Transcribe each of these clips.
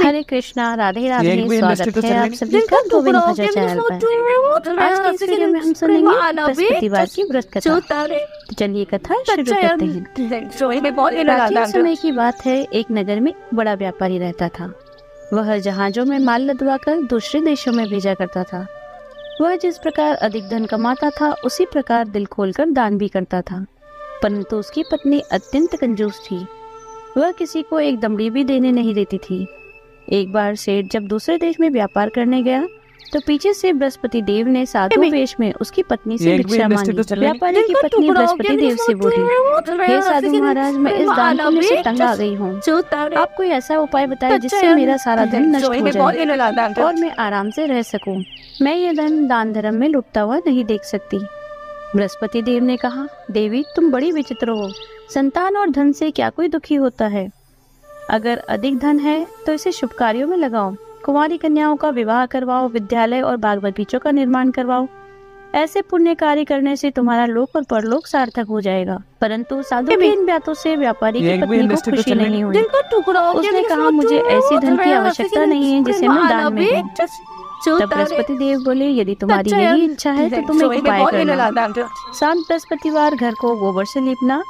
हरे कृष्णा, राधे राधे। स्वागत है आप सभी का गोविंद भजन चैनल पर। आज की इस वीडियो में हम सुनेंगे बृहस्पतिवार की व्रत कथा। तो चलिए कथा शुरू करते हैं। प्राचीन समय की बात है, एक नगर में बड़ा व्यापारी रहता था। वह जहाजों में माल लदवा कर दूसरे देशों में भेजा करता था। वह जिस प्रकार अधिक धन कमाता था, उसी प्रकार दिल खोलकर दान भी करता था। परंतु उसकी पत्नी अत्यंत कंजूस थी। वह किसी को एक दमड़ी भी देने नहीं देती थी। एक बार सेठ जब दूसरे देश में व्यापार करने गया तो पीछे से बृहस्पति देव ने साधु वेश में उसकी पत्नी से भिक्षा मांगी। व्यापारी की पत्नी बृहस्पति देव से बोली, हे साधु महाराज, मैं इस दान पुण्य से तंग आ गई हूँ। आप कोई ऐसा उपाय बताएं जिससे मेरा सारा धन नष्ट हो जाए और मैं आराम से रह सकूं। मैं ये धन दान धर्म में लुटता हुआ नहीं देख सकती। बृहस्पति देव ने कहा, देवी तुम बड़ी विचित्र हो। संतान और धन से क्या कोई दुखी होता है? अगर अधिक धन है तो इसे शुभ कार्यों में लगाओ। कुंवारी कन्याओं का विवाह करवाओ, विद्यालय और बाग बगीचों का निर्माण करवाओ। ऐसे पुण्य कार्य करने से तुम्हारा लोक और परलोक सार्थक हो जाएगा। परंतु साधु की इन बातों से व्यापारी की पत्नी को खुशी नहीं हुई। उसने कहा, मुझे ऐसी धन की आवश्यकता नहीं है जिसे मैं दान में दूं। तब बृहस्पति देव बोले, यदि तुम्हारी यही इच्छा है तो तुम एक उपाय करना। शाम बृहस्पतिवार घर को गोबर से लीपना,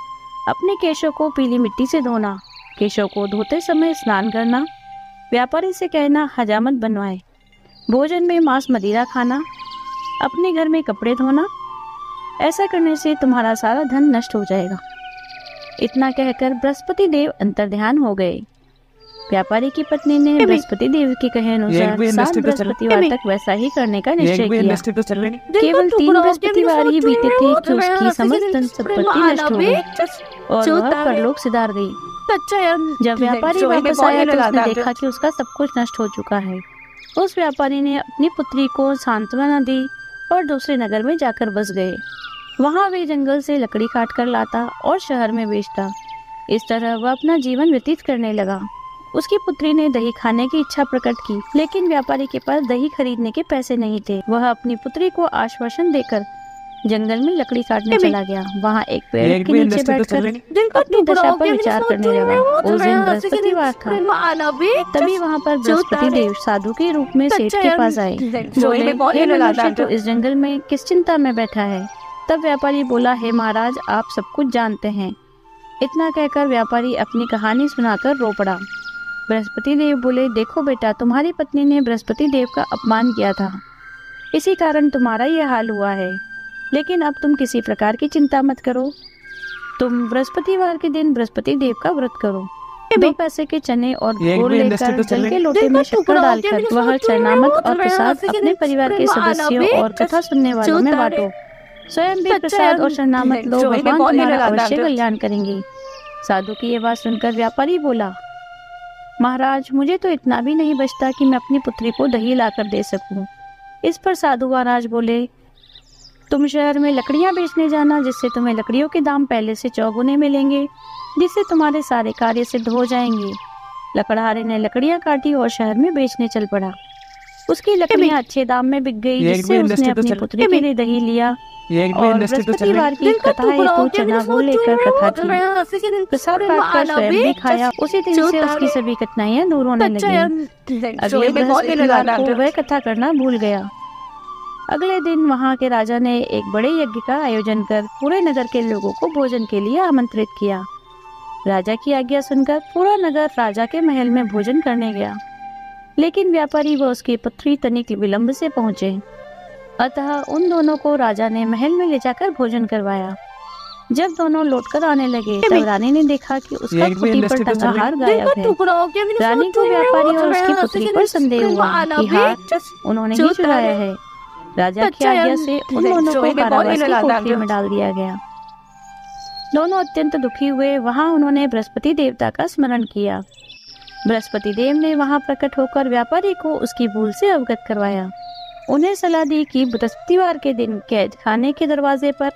अपने केशों को पीली मिट्टी से धोना, केशों को धोते समय स्नान करना, व्यापारी से कहना हजामत बनवाए, भोजन में मांस मदिरा खाना, अपने घर में कपड़े धोना। ऐसा करने से तुम्हारा सारा धन नष्ट हो जाएगा। इतना कहकर बृहस्पति देव अंतर्ध्यान हो गए। व्यापारी की पत्नी ने बृहस्पति देव के कहे अनुसार 7 बृहस्पतिवार तक वैसा ही करने का निश्चय किया। केवल 3 बृहस्पतिवार ही बीते थे कि उसकी समस्त धन संपत्ति नष्ट हो गई और वह परलोक सिधार गई। जब व्यापारी वापस आया तो उसने देखा कि उसका सब कुछ नष्ट हो चुका है। उस व्यापारी ने अपनी पुत्री को सांत्वना दी और दूसरे नगर में जाकर बस गए। वहां वे जंगल से लकड़ी काट कर लाता और शहर में बेचता। इस तरह वह अपना जीवन व्यतीत करने लगा। उसकी पुत्री ने दही खाने की इच्छा प्रकट की, लेकिन व्यापारी के पास दही खरीदने के पैसे नहीं थे। वह अपनी पुत्री को आश्वासन देकर जंगल में लकड़ी काटने चला गया। वहाँ एक पेड़ के नीचे बैठकर अपनी दशा पर विचार करने लगा। उस दिन बृहस्पतिवार था। तभी वहाँ पर बृहस्पति देव साधु के रूप में सेठ के पास आए। बोले, हे मनुष्य, तो इस जंगल में किस चिंता में बैठा है? तब व्यापारी बोला, हे महाराज, आप सब कुछ जानते हैं। इतना कहकर व्यापारी अपनी कहानी सुनाकर रो पड़ा। बृहस्पति देव बोले, देखो बेटा, तुम्हारी पत्नी ने बृहस्पति देव का अपमान किया था, इसी कारण तुम्हारा यह हाल हुआ है। लेकिन अब तुम किसी प्रकार की चिंता मत करो। तुम बृहस्पतिवार के दिन बृहस्पति देव का व्रत करो। 2 पैसे के चने और गुड़ लेकर जल के लोटे में शक्कर डालकर वह चरणामत और प्रसाद अपने परिवार के सदस्यों और कथा सुनने वालों में बांटो। स्वयं भी प्रसाद और चरणामत लो, भगवान तुम्हारा अवश्य कल्याण करेंगे। साधु की ये बात सुनकर व्यापारी बोला, महाराज, मुझे तो इतना भी नहीं बचता कि मैं अपनी पुत्री को दही लाकर दे सकूं। इस पर साधु महाराज बोले, तुम शहर में लकड़ियां बेचने जाना, जिससे तुम्हें लकड़ियों के दाम पहले से चौगुने मिलेंगे, जिससे तुम्हारे सारे कार्य सिद्ध हो जाएंगे। लकड़हारे ने लकड़ियां काटी और शहर में बेचने चल पड़ा। उसकी लकड़ियां अच्छे दाम में बिक गई, जिससे उसने अपनी पुत्री के लिए दही लिया और बृहस्पतिवार की कथा हेतु चना गुड़ लेकर कथा की। प्रसाद पाकर स्वयं भी खाया। उसी दिन से उसकी सभी कठिनाइयां दूर होने लगी। अगले बृहस्पतिवार को वह कथा करना भूल गया। अगले दिन वहां के राजा ने एक बड़े यज्ञ का आयोजन कर पूरे नगर के लोगों को भोजन के लिए आमंत्रित किया। राजा की आज्ञा सुनकर पूरा नगर राजा के महल में भोजन करने गया, लेकिन व्यापारी व उसकी पुत्री तनिक विलंब से पहुंचे। अतः उन दोनों को राजा ने महल में ले जाकर भोजन करवाया। जब दोनों लौटकर आने लगे तब रानी ने देखा कि उसका कुटी पर टंगा हार गायब है। रानी को व्यापारी और उसकी पुत्री पर संदेह हुआ कि हार उन्होंने ही चुराया है। राजा की आज्ञा से उन दोनों को कारावास की कोठरी में डाल दिया गया। दोनों अत्यंत दुखी हुए। वहां उन्होंने बृहस्पति देवता का स्मरण किया। बृहस्पति देव ने वहां प्रकट होकर व्यापारी को उसकी भूल से अवगत करवाया। उन्हें सलाह दी कि बृहस्पतिवार के दिन कैद खाने के दरवाजे पर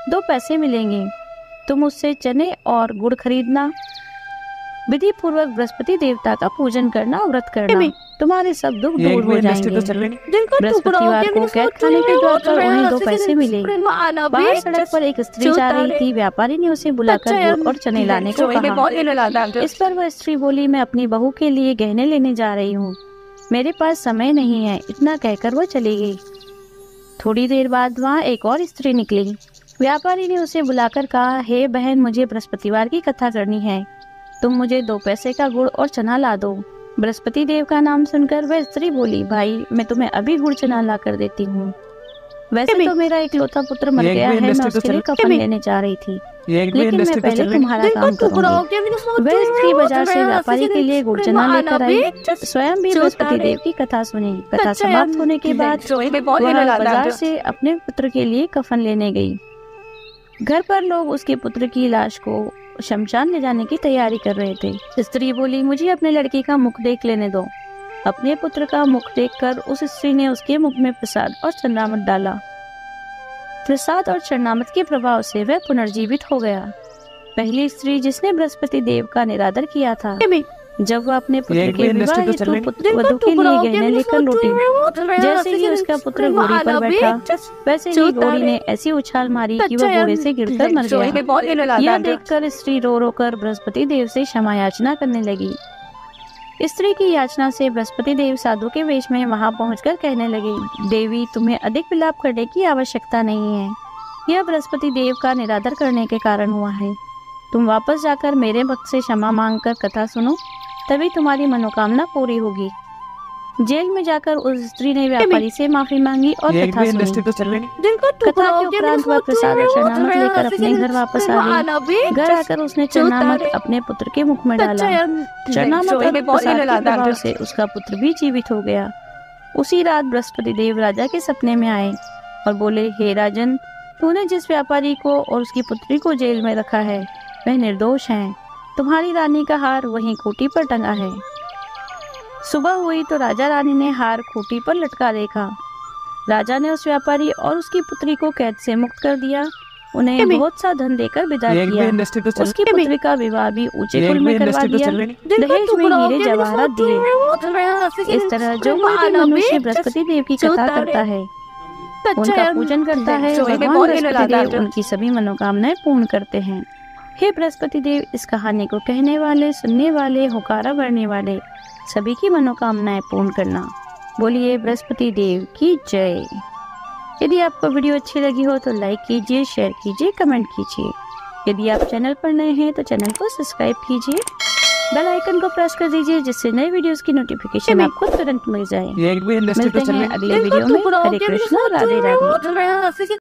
2 पैसे मिलेंगे, तुम उससे चने और गुड़ खरीदना। विधि पूर्वक बृहस्पति देवता का पूजन करना, व्रत करना, तुम्हारे सब दुख दूर हो जाएंगे। बृहस्पतिवार को कैद खाने के द्वार पर उन्हें 2 पैसे मिले। बाहर सड़क पर एक स्त्री जा रही थी। व्यापारी ने उसे बुलाकर गुड़ और चने लाने को कहा। इस पर वह स्त्री बोली, मैं अपनी बहू के लिए गहने लेने जा रही हूँ, मेरे पास समय नहीं है। इतना कहकर वह चली गई। थोड़ी देर बाद वहाँ एक और स्त्री निकली। व्यापारी ने उसे बुलाकर कहा, हे बहन, मुझे बृहस्पतिवार की कथा करनी है, तुम मुझे 2 पैसे का गुड़ और चना ला दो। बृहस्पति देव का नाम सुनकर वह स्त्री बोली, भाई मैं तुम्हें अभी गुड़ चना ला कर देती हूँ। वैसे तो मेरा इकलौता पुत्र मर गया है, मैं उसके लिए कफन लेने जा रही थी, लेकिन मैं पहले तुम्हारा काम करूंगी। वह स्त्री बाजार से व्यापारी के लिए गुड़ चना लेकर आई। स्वयं भी बृहस्पति देव की कथा सुनी। कथा समाप्त होने के बाद वह बाजार से अपने पुत्र के लिए कफन लेने गई। घर पर लोग उसके पुत्र की लाश को शमशान ले जाने की तैयारी कर रहे थे। स्त्री बोली, मुझे अपने लड़के का मुख देख लेने दो। अपने पुत्र का मुख देखकर उस स्त्री ने उसके मुख में प्रसाद और चरणामृत डाला। प्रसाद और चरणामृत के प्रभाव से वह पुनर्जीवित हो गया। पहली स्त्री जिसने बृहस्पति देव का निरादर किया था, जब वह अपने पुत्र के विवाह हेतु पुत्र वधू के लिए गहने लेकर लौटी, जैसे ही उसका पुत्र घोड़ी पर बैठा, वैसे ही घोड़ी ने ऐसी उछाल मारी कि वह घोड़े से गिरकर मर गया। यह देखकर स्त्री रो रो कर बृहस्पति देव से क्षमा याचना करने लगी। स्त्री की याचना से बृहस्पति देव साधु के वेश में वहां पहुंचकर कहने लगे, देवी, तुम्हें अधिक विलाप करने की आवश्यकता नहीं है। यह बृहस्पति देव का निरादर करने के कारण हुआ है। तुम वापस जाकर मेरे भक्त से क्षमा मांगकर कथा सुनो, तभी तुम्हारी मनोकामना पूरी होगी। जेल में जाकर उस स्त्री ने व्यापारी से माफी मांगी और कथा सुनी। कथा के उपरांत वह प्रसाद और चरणामृत लेकर अपने घर वापस आ गई। घर आकर उसने चरणामृत अपने पुत्र के मुख में डाला। चरणामृत और प्रसाद के प्रभाव से उसका पुत्र भी जीवित हो गया। उसी रात बृहस्पति देव राजा के सपने में आए और बोले, हे राजन, तूने जिस व्यापारी को और उसकी पुत्री को जेल में रखा है वह निर्दोष है। तुम्हारी रानी का हार वहीं खूंटी पर टंगा है। सुबह हुई तो राजा रानी ने हार खूंटी पर लटका देखा। राजा ने उस व्यापारी और उसकी पुत्री को कैद से मुक्त कर दिया। उन्हें बहुत सा धन देकर विदा किया। उसकी पुत्री का विवाह भी ऊंचे कुल में करवा दिया। दहेज में हीरे जवाहरात दिए। इस तरह जो कोई मनुष्य बृहस्पति देव की कथा करता है, उनका पूजन करता है, भगवान बृहस्पति देव उनकी सभी मनोकामनाएं पूर्ण करते हैं। हे बृहस्पति देव, इस कहानी को कहने वाले, सुनने वाले, होकारा भरने वाले सभी की मनोकामनाएं पूर्ण करना। बोलिए बृहस्पति देव की जय। यदि आपको वीडियो अच्छी लगी हो तो लाइक कीजिए, शेयर कीजिए, कमेंट कीजिए। यदि आप चैनल पर नए हैं तो चैनल को सब्सक्राइब कीजिए, बेल आइकन को प्रेस कर दीजिए, जिससे नए वीडियोस की नोटिफिकेशन आपको तुरंत मिल जाए। मिलते हैं अगले वीडियो में। हरे कृष्ण, राधे राधे।